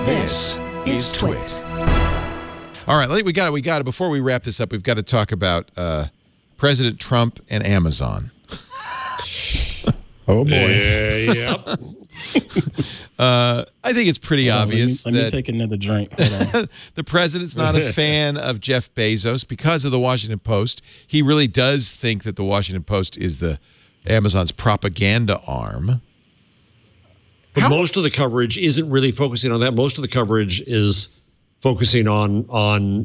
This is TWiT. All right, we got it. Before we wrap this up, we've got to talk about President Trump and Amazon. Oh, boy. Yep. I think it's pretty obvious let me take another drink. Hold on. The president's not a fan of Jeff Bezos because of the Washington Post. He really does think that the Washington Post is Amazon's propaganda arm. But most of the coverage isn't really focusing on that. Most of the coverage is focusing on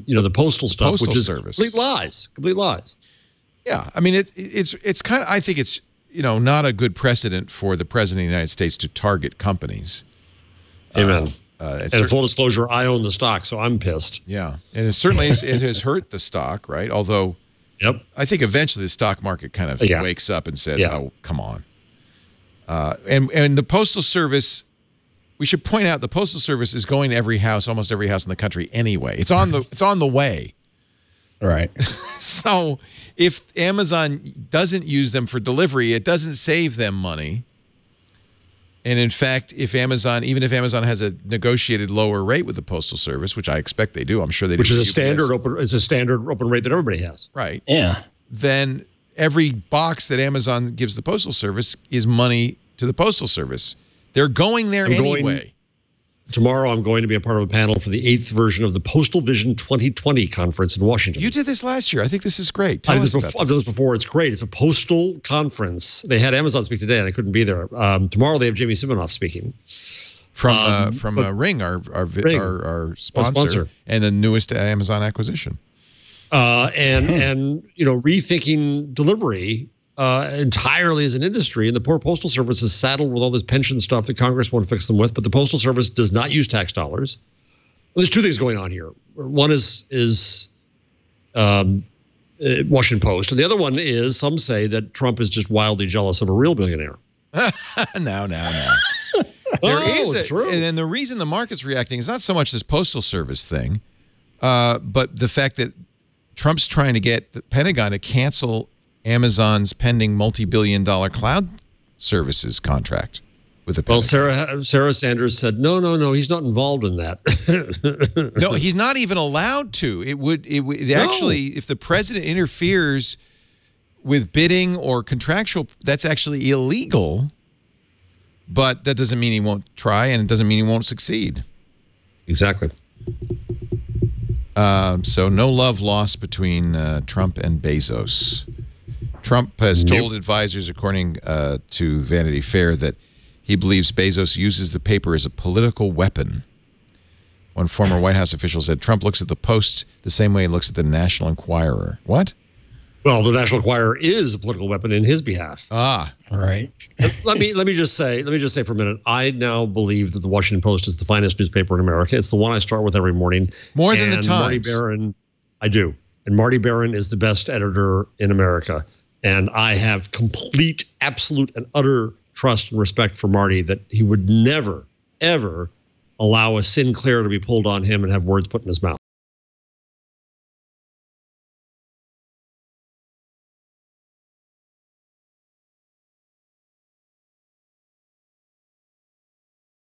the postal stuff, which is complete lies. Complete lies. Yeah, I mean it's kind of, I think it's not a good precedent for the president of the United States to target companies. Amen. And full disclosure, I own the stock, so I'm pissed. Yeah, and it certainly it has hurt the stock, right? Although, yep, I think eventually the stock market kind of wakes up and says, "Oh, come on." And the Postal Service, we should point out, the Postal Service is going to every house, almost every house in the country anyway. It's on the way. Right. So if Amazon doesn't use them for delivery, it doesn't save them money. And in fact, even if Amazon has a negotiated lower rate with the Postal Service, which I expect they do, I'm sure they do. Which is a standard open rate that everybody has. Right. Yeah. Then every box that Amazon gives the Postal Service is money to the Postal Service. They're going there anyway. Tomorrow, I'm going to be a part of a panel for the 8th version of the Postal Vision 2020 conference in Washington. You did this last year. I think this is great. I've done this before. It's great. It's a postal conference. They had Amazon speak today, and I couldn't be there. Tomorrow, they have Jamie Siminoff speaking. From Ring, our sponsor, and the newest Amazon acquisition. And rethinking delivery entirely as an industry, and the poor Postal Service is saddled with all this pension stuff that Congress won't fix them with, but the Postal Service does not use tax dollars. Well, there's two things going on here. One is Washington Post, and the other one is some say that Trump is just wildly jealous of a real billionaire. No. True. And then the reason the market's reacting is not so much this Postal Service thing, but the fact that Trump's trying to get the Pentagon to cancel Amazon's pending multi-billion-dollar cloud services contract with the Pentagon. Well, Sarah Sanders said, no, he's not involved in that. No, he's not even allowed to. It would actually, if the president interferes with bidding or contractual, that's actually illegal. But that doesn't mean he won't try, and it doesn't mean he won't succeed. Exactly. So no love lost between Trump and Bezos. Trump has told advisors, according to Vanity Fair, that he believes Bezos uses the paper as a political weapon. One former White House official said Trump looks at the Post the same way he looks at the National Enquirer. What? Well, the National Enquirer is a political weapon in his behalf. Ah, right. Let me just say for a minute, I now believe that the Washington Post is the finest newspaper in America. It's the one I start with every morning. More than the Times. Marty Barron, I do. And Marty Barron is the best editor in America. And I have complete, absolute, and utter trust and respect for Marty that he would never, ever allow a Sinclair to be pulled on him and have words put in his mouth.